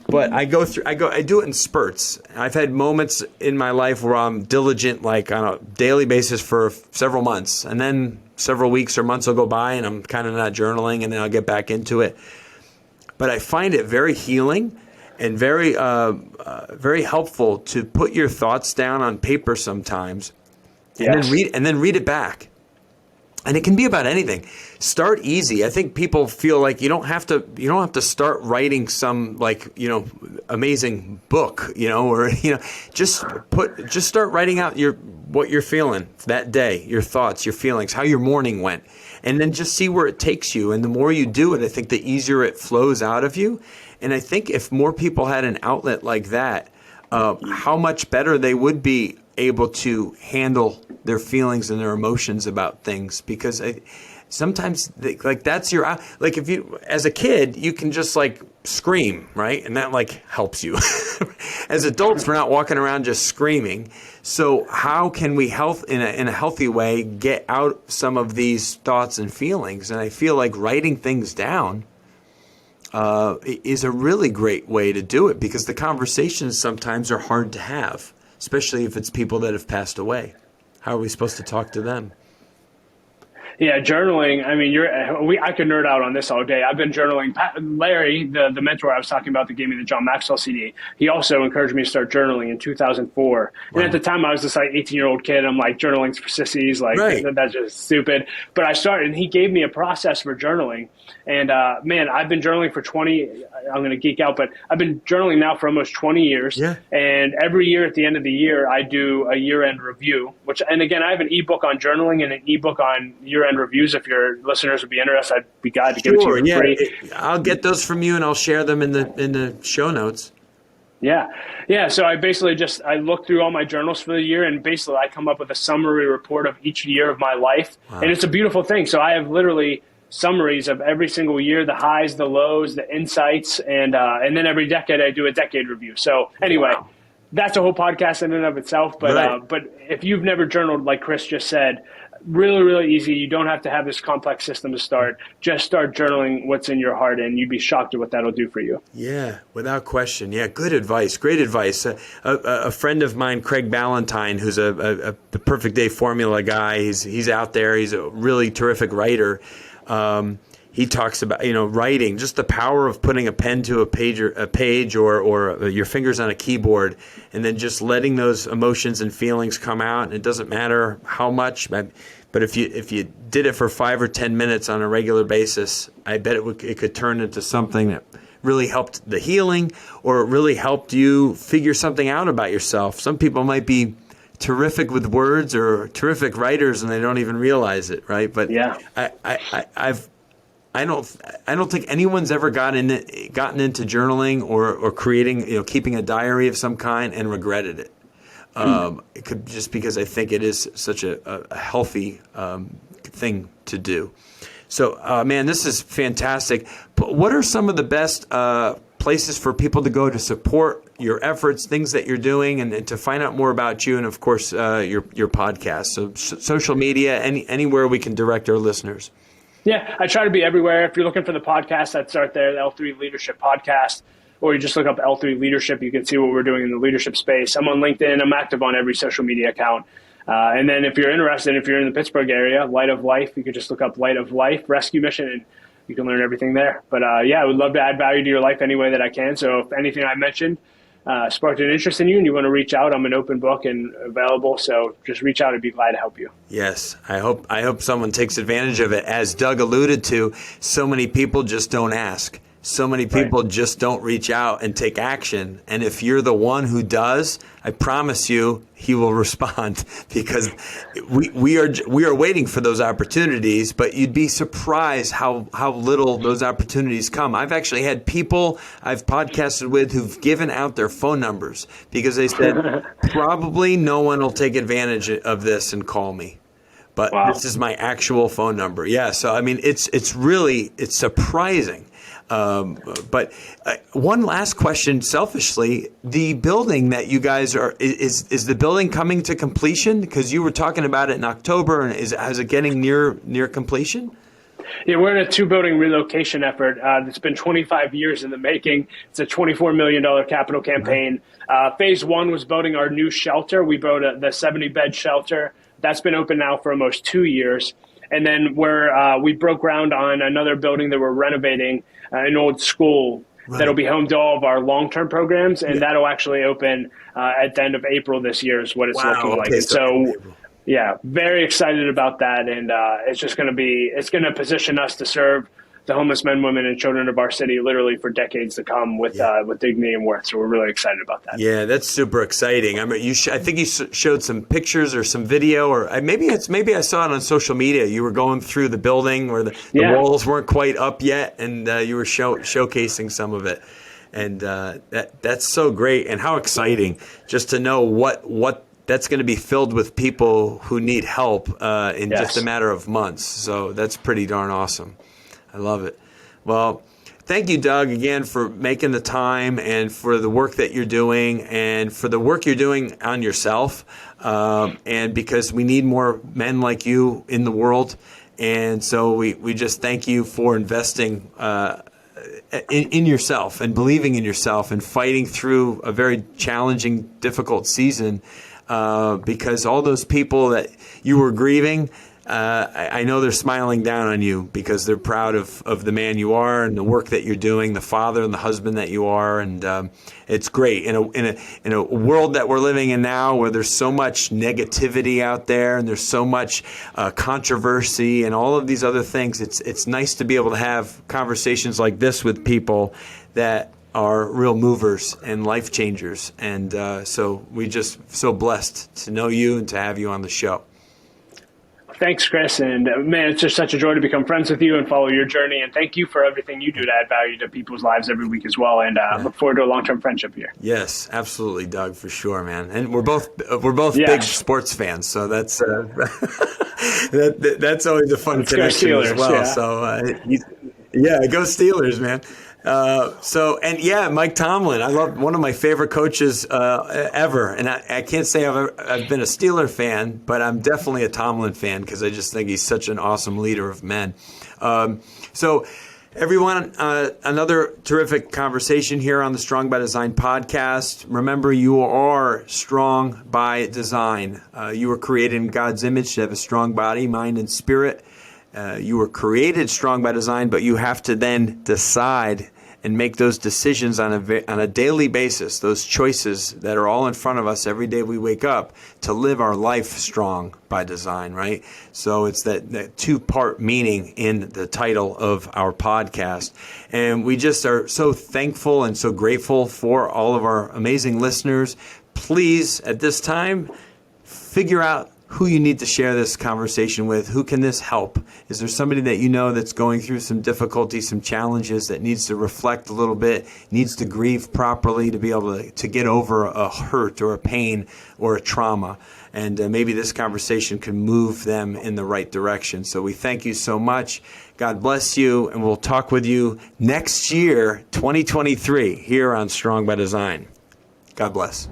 Speaker 1: But I do it in spurts. I've had moments in my life where I'm diligent, like on a daily basis for several months, and then several weeks or months will go by and I'm kind of not journaling, and then I'll get back into it. But I find it very healing and very helpful to put your thoughts down on paper sometimes, and then read it back. And it can be about anything. Start easy. I think people feel like you don't have to start writing some amazing book, or just start writing out what you're feeling that day, your thoughts, your feelings, how your morning went, and then just see where it takes you. And the more you do it, I think the easier it flows out of you. And I think if more people had an outlet like that, how much better they would be able to handle their feelings and their emotions about things, because sometimes that's your, like, if you, as a kid, you can just scream, right? And that helps you. As adults, we're not walking around just screaming. So how can we in a healthy way get out some of these thoughts and feelings? And I feel like writing things down is a really great way to do it, because the conversations sometimes are hard to have, especially if it's people that have passed away. How are we supposed to talk to them?
Speaker 2: Yeah, journaling. I mean, I could nerd out on this all day. I've been journaling. Larry, the mentor I was talking about that gave me the John Maxwell CD, he also encouraged me to start journaling in 2004. Wow. And at the time, I was this 18-year-old kid. I'm like, journaling's for sissies. That's just stupid. But I started, and he gave me a process for journaling. And man, I've been journaling for 20. I'm going to geek out, but I've been journaling now for almost 20 years. Yeah. And every year at the end of the year, I do a year-end review. And again, I have an ebook on journaling and an ebook on year-end reviews. If your listeners would be interested, I'd be glad to give it to you for free.
Speaker 1: I'll get those from you and I'll share them in the show notes.
Speaker 2: Yeah. So I basically I look through all my journals for the year, and basically I come up with a summary report of each year of my life. Wow. And it's a beautiful thing. So I have literally summaries of every single year, the highs, the lows, the insights, and then every decade I do a decade review. So anyway, That's a whole podcast in and of itself. But but if you've never journaled, like Chris just said, really, really easy. You don't have to have this complex system to start. Just start journaling what's in your heart, and you'd be shocked at what that'll do for you. Yeah, without question. Yeah, good advice. Great advice. A friend of mine, Craig Ballantyne, who's the Perfect Day Formula guy, he's out there. He's a really terrific writer. He talks about, writing, just the power of putting a pen to a page or your fingers on a keyboard, and then just letting those emotions and feelings come out. And it doesn't matter how much, but if you did it for 5 or 10 minutes on a regular basis, I bet it could turn into something that really helped the healing, or it really helped you figure something out about yourself. Some people might be terrific with words or terrific writers, and they don't even realize it, right? But yeah, I don't think anyone's ever gotten into journaling or creating, keeping a diary of some kind and regretted it. It could, just because I think it is such a healthy thing to do. So, man, this is fantastic. But what are some of the best
Speaker 1: places for people to go to support your efforts, things that you're doing, and to find out more about you, and of course your podcast. So social media, anywhere we can direct our listeners.
Speaker 2: Yeah, I try to be everywhere. If you're looking for the podcast, I'd start there, the L3 Leadership Podcast, or you just look up L3 Leadership. You can see what we're doing in the leadership space. I'm on LinkedIn. I'm active on every social media account. And then if you're interested, if you're in the Pittsburgh area, Light of Life, you could just look up Light of Life Rescue Mission, and you can learn everything there. But yeah, I would love to add value to your life any way that I can. So if anything I mentioned sparked an interest in you and you want to reach out, I'm an open book and available. So just reach out. I'd be glad to help you.
Speaker 1: Yes, I hope someone takes advantage of it. As Doug alluded to, so many people just don't ask. So many people just don't reach out and take action. And if you're the one who does, I promise you, he will respond, because we are waiting for those opportunities, but you'd be surprised how little those opportunities come. I've actually had people I've podcasted with who've given out their phone numbers because they said, probably no one will take advantage of this and call me. But This is my actual phone number. Yeah. So, I mean, it's surprising. But one last question, selfishly, the building that you guys are, is the building coming to completion? Because you were talking about it in October, and is it getting near completion?
Speaker 2: Yeah, we're in a 2-building relocation effort. It's been 25 years in the making. It's a $24 million capital campaign. Phase 1 was building our new shelter. We built the 70-bed shelter. That's been open now for almost 2 years. And then we broke ground on another building that we're renovating, an old school that'll be home to all of our long-term programs, and that'll actually open at the end of April this year is what it's looking like. So yeah, very excited about that, and it's going to position us to serve the homeless men, women, and children of our city literally for decades to come with dignity and worth. So we're really excited about that.
Speaker 1: Yeah, that's super exciting. I mean, I think you showed some pictures or some video, or maybe I saw it on social media. You were going through the building where the walls weren't quite up yet, and you were showcasing some of it. And that's so great, and how exciting just to know what that's going to be filled with people who need help in just a matter of months. So that's pretty darn awesome. I love it. Well, thank you, Doug, again, for making the time and for the work that you're doing and for the work you're doing on yourself. And because we need more men like you in the world. And so we just thank you for investing in yourself and believing in yourself and fighting through a very challenging, difficult season, because all those people that you were grieving, I know they're smiling down on you because they're proud of the man you are and the work that you're doing, the father and the husband that you are, and it's great in a world that we're living in now, where there's so much negativity out there and there's so much controversy and all of these other things. It's nice to be able to have conversations like this with people that are real movers and life changers, and so we just so blessed to know you and to have you on the show.
Speaker 2: Thanks, Chris. And man, it's just such a joy to become friends with you and follow your journey. And thank you for everything you do to add value to people's lives every week as well. And look forward to a long-term friendship here.
Speaker 1: Yes, absolutely, Doug, for sure, man. And we're both big sports fans, so that's that's always a fun connection as well. Yeah. So go Steelers, man. Mike Tomlin, I love, one of my favorite coaches ever, and I can't say I've been a Steeler fan, but I'm definitely a Tomlin fan because I just think he's such an awesome leader of men. So everyone, another terrific conversation here on the Strong by Design podcast. Remember, you are strong by design. You were created in God's image to have a strong body, mind, and spirit. You were created strong by design, but you have to then decide and make those decisions on a daily basis, those choices that are all in front of us every day we wake up, to live our life strong by design, right? So it's that two-part meaning in the title of our podcast. And we just are so thankful and so grateful for all of our amazing listeners. Please, at this time, figure out who you need to share this conversation with. Who can this help? Is there somebody that you know that's going through some difficulties, some challenges, that needs to reflect a little bit, needs to grieve properly to be able to get over a hurt or a pain or a trauma? And maybe this conversation can move them in the right direction. So we thank you so much. God bless you, and we'll talk with you next year, 2023, here on Strong by Design. God bless.